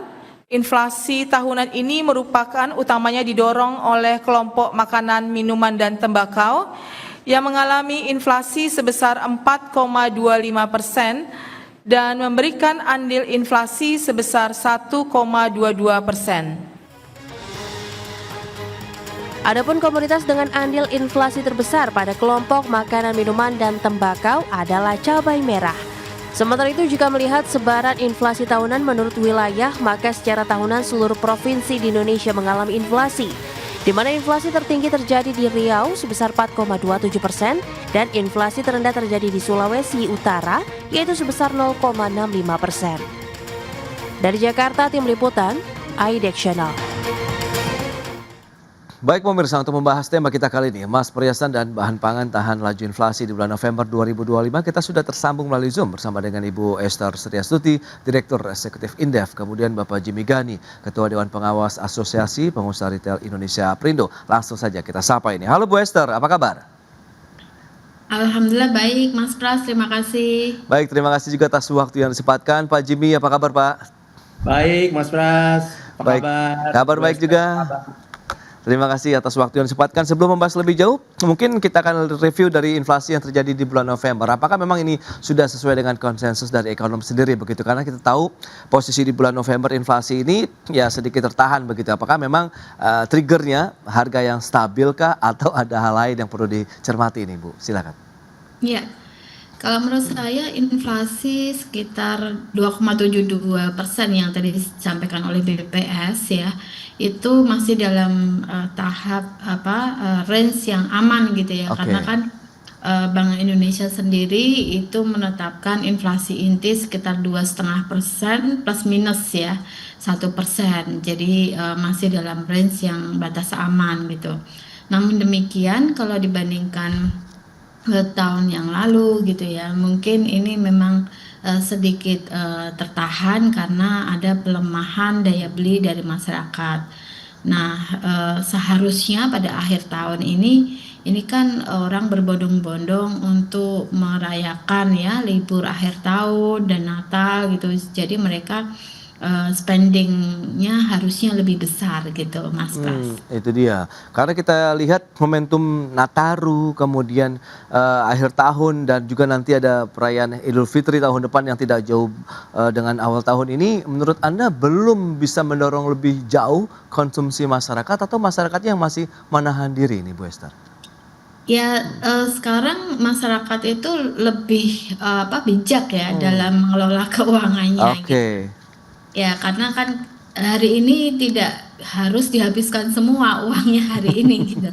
inflasi tahunan ini merupakan utamanya didorong oleh kelompok makanan, minuman, dan tembakau yang mengalami inflasi sebesar 4,25% dan memberikan andil inflasi sebesar 1,22%. Adapun komoditas dengan andil inflasi terbesar pada kelompok makanan, minuman, dan tembakau adalah cabai merah. Sementara itu, jika melihat sebaran inflasi tahunan menurut wilayah, maka secara tahunan seluruh provinsi di Indonesia mengalami inflasi, di mana inflasi tertinggi terjadi di Riau sebesar 4,27% dan inflasi terendah terjadi di Sulawesi Utara yaitu sebesar 0,65%. Dari Jakarta, tim liputan IDEX Channel. Baik pemirsa, untuk membahas tema kita kali ini, emas, perhiasan, dan bahan pangan tahan laju inflasi di bulan November 2025, kita sudah tersambung melalui Zoom bersama dengan Ibu Esther Sriastuti, Direktur Eksekutif Indef, kemudian Bapak Jimmy Gani, Ketua Dewan Pengawas Asosiasi Pengusaha Retail Indonesia Aprindo. Langsung saja kita sapa ini. Halo Bu Esther, apa kabar? Alhamdulillah baik, Mas Pras, terima kasih. Baik, terima kasih juga atas waktu yang disempatkan. Pak Jimmy, apa kabar Pak? Baik, Mas Pras. Apa baik. kabar? Kabar baik juga. Terima kasih atas waktu yang disempatkan. Sebelum membahas lebih jauh, mungkin kita akan review dari inflasi yang terjadi di bulan November. Apakah memang ini sudah sesuai dengan konsensus dari ekonom sendiri begitu? Karena kita tahu posisi di bulan November inflasi ini ya sedikit tertahan begitu. Apakah memang triggernya harga yang stabil kah atau ada hal lain yang perlu dicermati ini Bu? Silakan. Ya, kalau menurut saya inflasi sekitar 2,72% yang tadi disampaikan oleh BPS ya, itu masih dalam tahap range yang aman gitu ya. Karena kan Bank Indonesia sendiri itu menetapkan inflasi inti sekitar 2,5% plus minus ya 1%. Jadi masih dalam range yang batas aman gitu. Namun demikian kalau dibandingkan tahun yang lalu gitu ya, mungkin ini memang sedikit tertahan karena ada pelemahan daya beli dari masyarakat. Nah, seharusnya pada akhir tahun ini kan orang berbondong-bondong untuk merayakan ya libur akhir tahun dan Natal gitu. Jadi mereka spendingnya harusnya lebih besar gitu, Mas Pras. Itu dia. Karena kita lihat momentum Nataru, kemudian akhir tahun dan juga nanti ada perayaan Idul Fitri tahun depan yang tidak jauh dengan awal tahun ini. Menurut Anda belum bisa mendorong lebih jauh konsumsi masyarakat atau masyarakatnya yang masih menahan diri ini, Bu Esther? Ya, sekarang masyarakat itu lebih bijak ya dalam mengelola keuangannya. Oke. Ya, karena kan hari ini tidak harus dihabiskan semua uangnya hari ini gitu.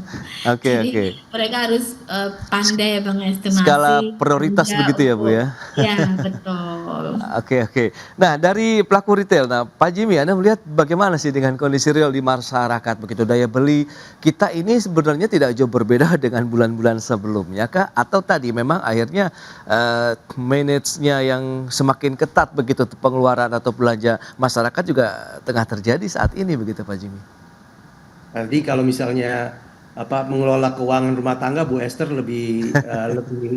Jadi mereka harus pandai mengestimasi skala prioritas begitu ya Bu ya? Ya, betul. Oke. Nah, dari pelaku retail, Pak Jimmy, Anda melihat bagaimana sih dengan kondisi real di masyarakat begitu, daya beli kita ini sebenarnya tidak jauh berbeda dengan bulan-bulan sebelumnya kah? Atau tadi memang akhirnya manage-nya yang semakin ketat begitu pengeluaran atau belanja masyarakat juga tengah terjadi saat ini begitu Pak Jimmy? Nanti kalau misalnya mengelola keuangan rumah tangga Bu Esther lebih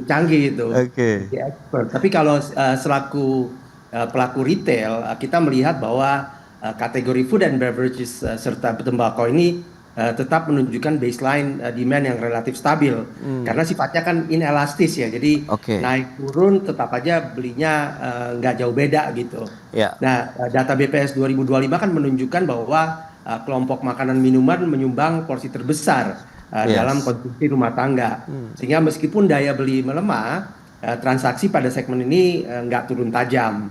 canggih itu. Expert. Tapi kalau selaku pelaku retail kita melihat bahwa kategori food and beverages serta tembakau ini tetap menunjukkan baseline demand yang relatif stabil. Karena sifatnya kan inelastis ya, jadi naik turun tetap aja belinya nggak jauh beda gitu. Nah, data BPS 2025 kan menunjukkan bahwa kelompok makanan minuman menyumbang porsi terbesar dalam konsumsi rumah tangga. Sehingga meskipun daya beli melemah, transaksi pada segmen ini nggak turun tajam.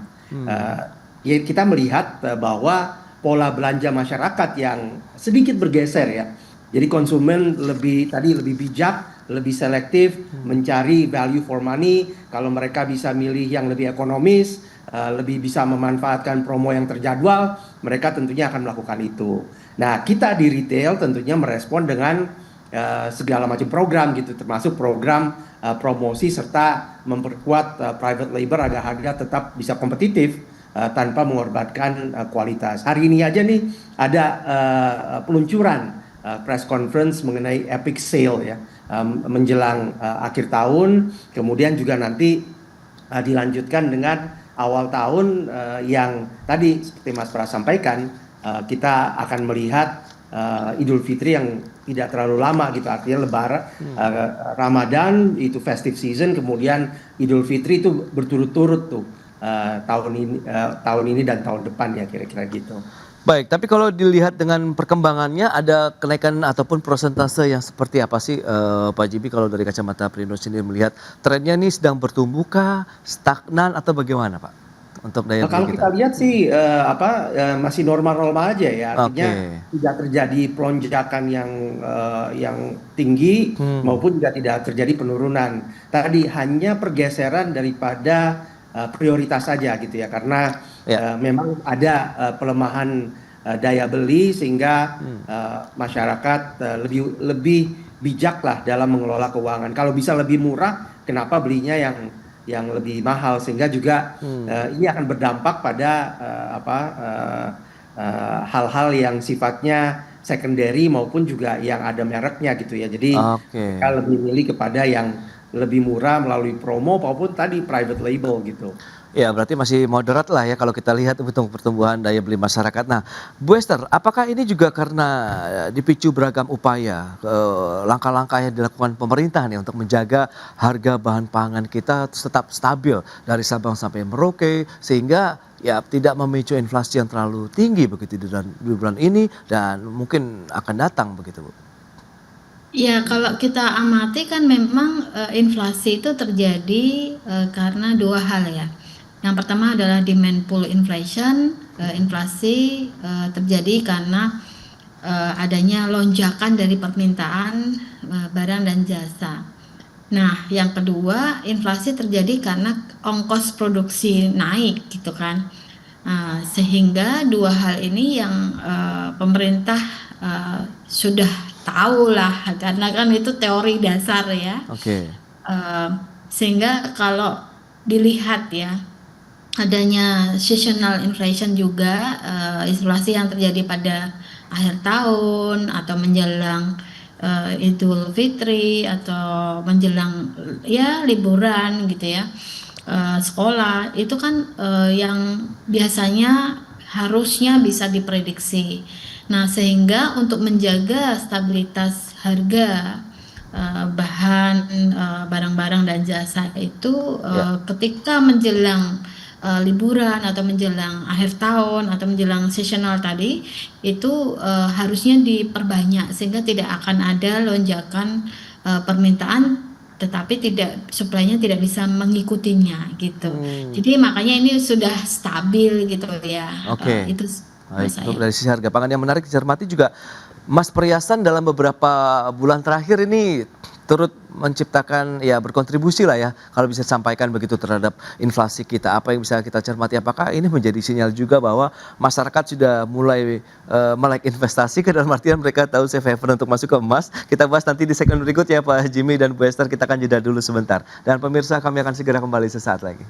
Ya, kita melihat bahwa pola belanja masyarakat yang sedikit bergeser ya. Jadi konsumen lebih bijak, lebih selektif, mencari value for money. Kalau mereka bisa milih yang lebih ekonomis, lebih bisa memanfaatkan promo yang terjadwal, mereka tentunya akan melakukan itu. Nah, kita di retail tentunya merespon dengan segala macam program gitu, termasuk program promosi serta memperkuat private label agar harga tetap bisa kompetitif tanpa mengorbankan kualitas. Hari ini aja nih ada peluncuran press conference mengenai epic sale ya, menjelang akhir tahun, kemudian juga nanti dilanjutkan dengan awal tahun yang tadi seperti Mas Pras sampaikan, kita akan melihat Idul Fitri yang tidak terlalu lama gitu, artinya Lebaran, Ramadan itu festive season, kemudian Idul Fitri itu berturut-turut tuh tahun ini dan tahun depan ya, kira-kira gitu. Baik, tapi kalau dilihat dengan perkembangannya ada kenaikan ataupun persentase yang seperti apa sih Pak Jimmy, kalau dari kacamata Perindo sendiri melihat trennya ini sedang bertumbuhkah, stagnan atau bagaimana Pak untuk daya beli kalau kita lihat sih masih normal-normal aja ya, artinya tidak terjadi pelonjakan yang tinggi maupun juga tidak terjadi penurunan. Tadi hanya pergeseran daripada prioritas saja gitu ya, karena memang ada pelemahan daya beli sehingga masyarakat lebih bijak lah dalam mengelola keuangan. Kalau bisa lebih murah, kenapa belinya yang lebih mahal, sehingga juga ini akan berdampak pada hal-hal yang sifatnya secondary maupun juga yang ada mereknya gitu ya. Jadi kita lebih milih kepada yang lebih murah melalui promo maupun tadi private label gitu. Ya, berarti masih moderat lah ya kalau kita lihat untuk pertumbuhan daya beli masyarakat. Nah, Bu Esther, apakah ini juga karena dipicu beragam upaya, langkah-langkah yang dilakukan pemerintah nih untuk menjaga harga bahan pangan kita tetap stabil dari Sabang sampai Merauke, sehingga ya tidak memicu inflasi yang terlalu tinggi begitu di bulan ini dan mungkin akan datang begitu, Bu? Ya, kalau kita amati kan memang inflasi itu terjadi karena dua hal ya. Yang pertama adalah demand pull inflation, inflasi terjadi karena adanya lonjakan dari permintaan barang dan jasa. Nah, yang kedua, inflasi terjadi karena ongkos produksi naik gitu kan. Sehingga dua hal ini yang pemerintah sudah tahu lah, karena kan itu teori dasar ya. Sehingga kalau dilihat ya, adanya seasonal inflation juga, inflasi yang terjadi pada akhir tahun atau menjelang Idul Fitri atau menjelang ya liburan gitu ya, sekolah itu kan yang biasanya harusnya bisa diprediksi. Nah, sehingga untuk menjaga stabilitas harga bahan, barang-barang dan jasa itu ketika menjelang liburan atau menjelang akhir tahun atau menjelang seasonal tadi itu harusnya diperbanyak sehingga tidak akan ada lonjakan permintaan, tetapi supply-nya tidak bisa mengikutinya gitu. Jadi makanya ini sudah stabil gitu ya. Itu baik, untuk dari sisi harga pangan yang menarik dicermati juga Mas Perhiasan dalam beberapa bulan terakhir ini turut menciptakan ya, berkontribusi lah ya kalau bisa disampaikan begitu terhadap inflasi kita. Apa yang bisa kita cermati, apakah ini menjadi sinyal juga bahwa masyarakat sudah mulai melek investasi, ke dalam artian mereka tahu safe haven untuk masuk ke emas. Kita bahas nanti di segmen berikut ya Pak Jimmy dan Bu Esther, kita akan jeda dulu sebentar. Dan pemirsa, kami akan segera kembali sesaat lagi.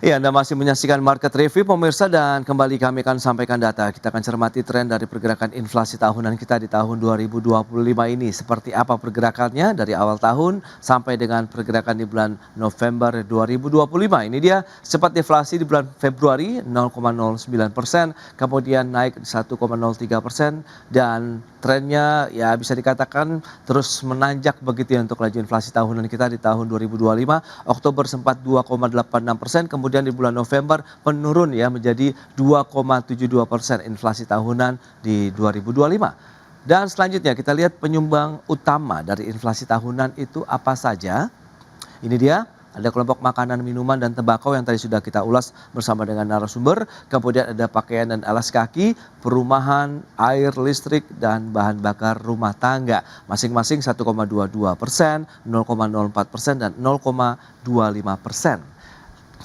Ya, Anda masih menyaksikan Market Review pemirsa, dan kembali kami akan sampaikan data. Kita akan cermati tren dari pergerakan inflasi tahunan kita di tahun 2025 ini. Seperti apa pergerakannya dari awal tahun sampai dengan pergerakan di bulan November 2025. Ini dia cepat deflasi di bulan Februari 0,09%, kemudian naik 1,03%, dan trennya ya bisa dikatakan terus menanjak begitu ya untuk laju inflasi tahunan kita di tahun 2025. Oktober sempat 2,86%, kemudian di bulan November menurun ya menjadi 2,72% inflasi tahunan di 2025. Dan selanjutnya kita lihat penyumbang utama dari inflasi tahunan itu apa saja. Ini dia. Ada kelompok makanan, minuman, dan tembakau yang tadi sudah kita ulas bersama dengan narasumber. Kemudian ada pakaian dan alas kaki, perumahan, air, listrik, dan bahan bakar rumah tangga. Masing-masing 1,22%, 0,04%, dan 0,25%.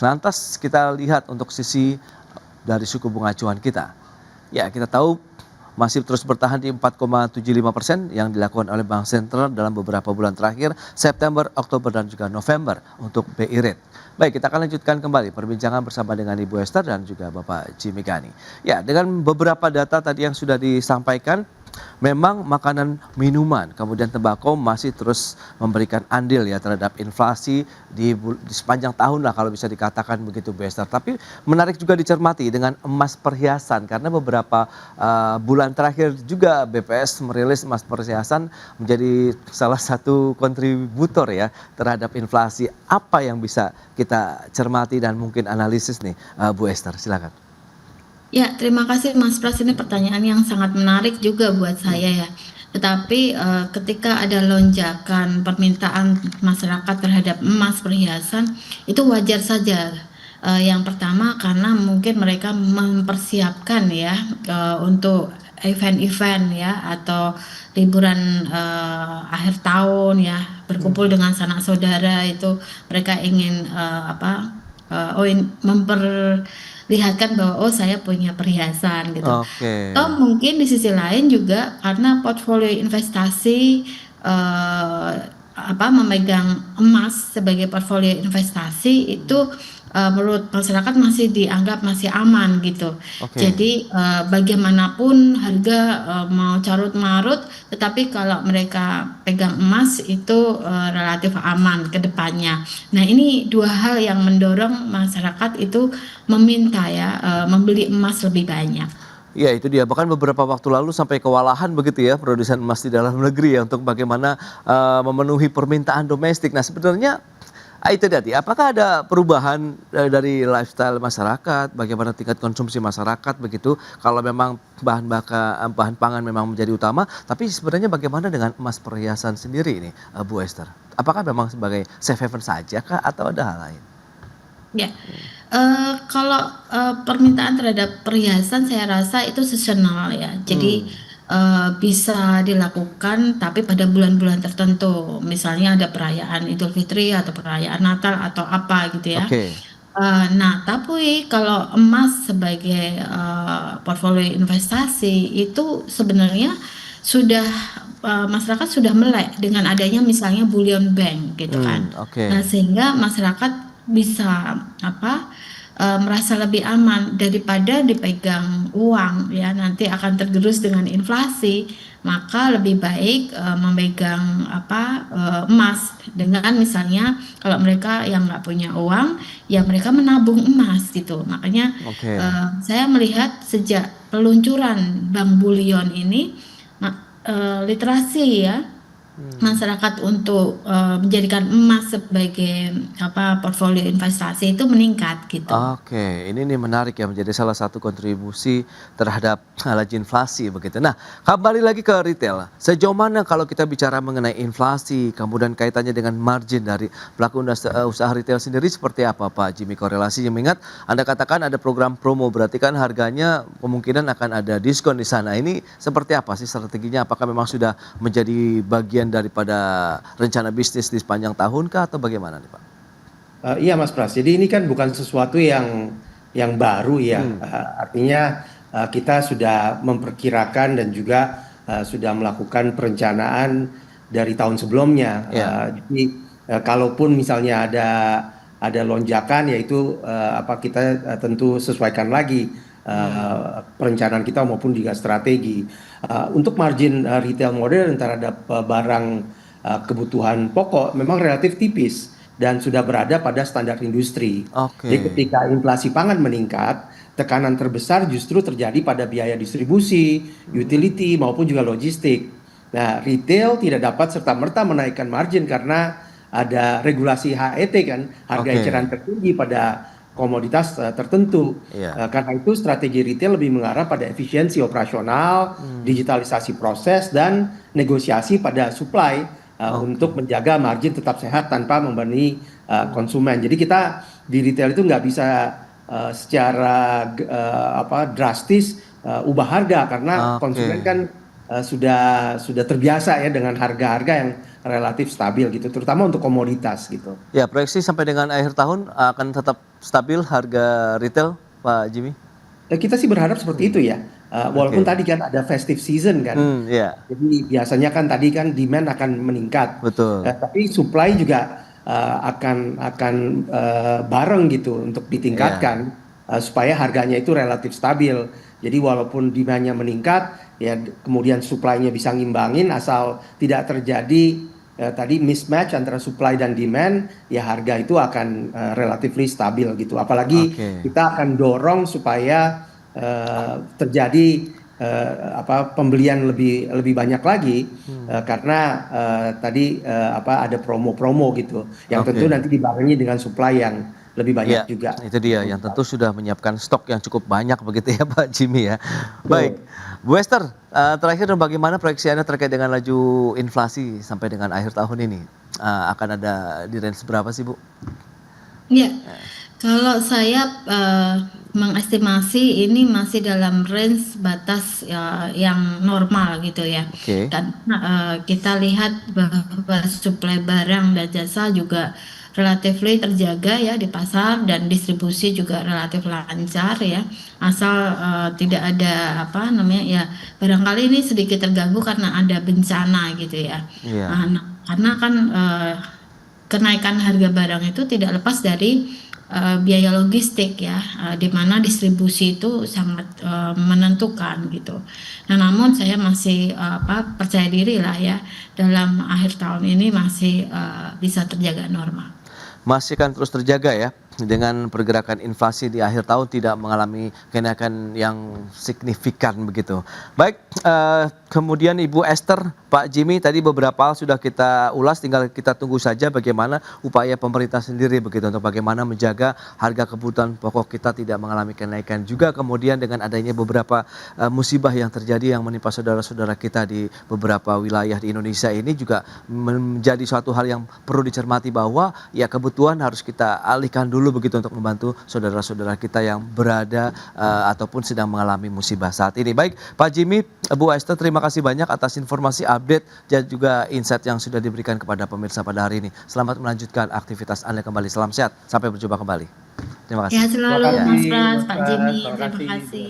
Lantas kita lihat untuk sisi dari suku bunga acuan kita. Ya, kita tahu masih terus bertahan di 4,75% yang dilakukan oleh Bank Sentral dalam beberapa bulan terakhir, September, Oktober, dan juga November untuk BI rate. Baik, kita akan lanjutkan kembali perbincangan bersama dengan Ibu Esther dan juga Bapak Jimmy Gani. Ya, dengan beberapa data tadi yang sudah disampaikan, memang makanan, minuman, kemudian tembakau masih terus memberikan andil ya terhadap inflasi di sepanjang tahun lah kalau bisa dikatakan begitu, Bu Esther. Tapi menarik juga dicermati dengan emas perhiasan, karena beberapa bulan terakhir juga BPS merilis emas perhiasan menjadi salah satu kontributor ya terhadap inflasi. Apa yang bisa kita cermati dan mungkin analisis nih, Bu Esther, silakan. Ya, terima kasih Mas Pras, ini pertanyaan yang sangat menarik juga buat saya ya. Tetapi ketika ada lonjakan permintaan masyarakat terhadap emas perhiasan, itu wajar saja. Yang pertama karena mungkin mereka mempersiapkan ya untuk event-event ya atau liburan akhir tahun ya, berkumpul dengan sanak saudara, itu mereka ingin memperlihatkan bahwa saya punya perhiasan gitu. Atau mungkin di sisi lain juga karena portfolio investasi memegang emas sebagai portfolio investasi itu menurut masyarakat masih dianggap masih aman gitu. Jadi bagaimanapun harga mau carut marut, tetapi kalau mereka pegang emas itu relatif aman ke depannya. Nah, ini dua hal yang mendorong masyarakat itu meminta ya membeli emas lebih banyak. Ya, itu dia. Bahkan beberapa waktu lalu sampai kewalahan begitu ya produsen emas di dalam negeri ya untuk bagaimana memenuhi permintaan domestik. Nah, sebenarnya itu tadi, apakah ada perubahan dari lifestyle masyarakat, bagaimana tingkat konsumsi masyarakat begitu, kalau memang bahan pangan memang menjadi utama, tapi sebenarnya bagaimana dengan emas perhiasan sendiri ini, Bu Esther? Apakah memang sebagai safe haven saja kah atau ada hal lain? Ya, kalau permintaan terhadap perhiasan saya rasa itu seasonal ya, jadi bisa dilakukan tapi pada bulan-bulan tertentu, misalnya ada perayaan Idul Fitri atau perayaan Natal atau apa gitu ya. Nah, tapi kalau emas sebagai portfolio investasi itu sebenarnya sudah masyarakat sudah melek dengan adanya misalnya bullion bank gitu kan. Nah, sehingga masyarakat bisa merasa lebih aman daripada dipegang uang ya, nanti akan tergerus dengan inflasi, maka lebih baik memegang emas dengan misalnya kalau mereka yang nggak punya uang ya mereka menabung emas gitu. Makanya saya melihat sejak peluncuran Bank Bullion ini literasi ya masyarakat untuk menjadikan emas sebagai portfolio investasi itu meningkat gitu. Ini nih menarik ya, menjadi salah satu kontribusi terhadap laju inflasi begitu. Nah, kembali lagi ke retail. Sejauh mana kalau kita bicara mengenai inflasi, kemudian kaitannya dengan margin dari pelaku usaha retail sendiri seperti apa, Pak Jimmy, korelasinya? Mengingat Anda katakan ada program promo, berarti kan harganya kemungkinan akan ada diskon di sana. Ini seperti apa sih strateginya? Apakah memang sudah menjadi bagian daripada rencana bisnis di sepanjang tahun kah atau bagaimana nih, Pak? Iya Mas Pras, jadi ini kan bukan sesuatu yang baru ya. Artinya kita sudah memperkirakan dan juga sudah melakukan perencanaan dari tahun sebelumnya. Jadi kalaupun misalnya ada lonjakan, yaitu kita tentu sesuaikan lagi perencanaan kita maupun juga strategi. Untuk margin retail modern terhadap barang kebutuhan pokok memang relatif tipis dan sudah berada pada standar industri. Jadi ketika inflasi pangan meningkat, tekanan terbesar justru terjadi pada biaya distribusi, utility maupun juga logistik. Nah, retail tidak dapat serta-merta menaikkan margin karena ada regulasi HET kan, harga eceran tertinggi pada komoditas tertentu. Karena itu strategi retail lebih mengarah pada efisiensi operasional, digitalisasi proses, dan negosiasi pada supply untuk menjaga margin tetap sehat tanpa membebani konsumen. Jadi kita di retail itu nggak bisa secara drastis ubah harga karena konsumen kan sudah terbiasa ya dengan harga-harga yang relatif stabil gitu, terutama untuk komoditas gitu. Ya, proyeksi sampai dengan akhir tahun akan tetap stabil harga retail, Pak Jimmy? Kita sih berharap seperti itu ya. Walaupun tadi kan ada festive season kan, jadi biasanya kan tadi kan demand akan meningkat. Betul. Tapi supply juga akan bareng gitu untuk ditingkatkan supaya harganya itu relatif stabil. Jadi walaupun demand-nya meningkat, ya kemudian supply-nya bisa ngimbangin asal tidak terjadi tadi mismatch antara supply dan demand, ya harga itu akan relatively stabil gitu. Apalagi kita akan dorong supaya terjadi pembelian lebih banyak lagi karena tadi ada promo-promo gitu yang tentu nanti dibarengi dengan supply yang lebih banyak juga. Itu dia yang tentu sudah menyiapkan stok yang cukup banyak begitu ya Pak Jimmy ya. Baik, Bu Esther, terakhir bagaimana proyeksi Anda terkait dengan laju inflasi sampai dengan akhir tahun ini? Akan ada di range berapa sih Bu? Ya, kalau saya mengestimasi ini masih dalam range batas yang normal gitu ya. Dan kita lihat bahwa suplai barang dan jasa juga relatifly terjaga ya di pasar dan distribusi juga relatif lancar ya, asal tidak ada barangkali ini sedikit terganggu karena ada bencana gitu ya. Karena kan kenaikan harga barang itu tidak lepas dari biaya logistik ya, di mana distribusi itu sangat menentukan gitu. Nah, namun saya masih percaya diri lah ya, dalam akhir tahun ini masih bisa terjaga normal. Masih akan terus terjaga ya dengan pergerakan inflasi di akhir tahun tidak mengalami kenaikan yang signifikan begitu. Baik, kemudian Ibu Esther, Pak Jimmy, tadi beberapa hal sudah kita ulas, tinggal kita tunggu saja bagaimana upaya pemerintah sendiri begitu untuk bagaimana menjaga harga kebutuhan pokok kita tidak mengalami kenaikan. Juga kemudian dengan adanya beberapa musibah yang terjadi yang menimpa saudara-saudara kita di beberapa wilayah di Indonesia ini juga menjadi suatu hal yang perlu dicermati bahwa ya kebutuhan harus kita alihkan dulu begitu untuk membantu saudara-saudara kita yang berada ataupun sedang mengalami musibah saat ini. Baik, Pak Jimmy, Bu Esther, terima kasih banyak atas informasi update dan juga insight yang sudah diberikan kepada pemirsa pada hari ini. Selamat melanjutkan aktivitas Anda kembali. Salam sehat. Sampai berjumpa kembali. Terima kasih. Ya, selalu Mas Frans, Pak Jimmy. Terima kasih.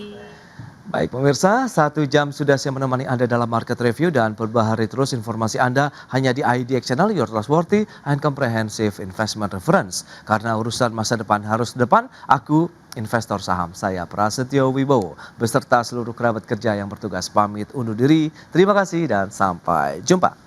Baik pemirsa, 1 jam sudah saya menemani Anda dalam Market Review dan perbaharui terus informasi Anda hanya di IDX Channel, your trustworthy and comprehensive investment reference. Karena urusan masa depan harus depan, aku investor saham. Saya Prasetyo Wibowo beserta seluruh kerabat kerja yang bertugas pamit undur diri. Terima kasih dan sampai jumpa.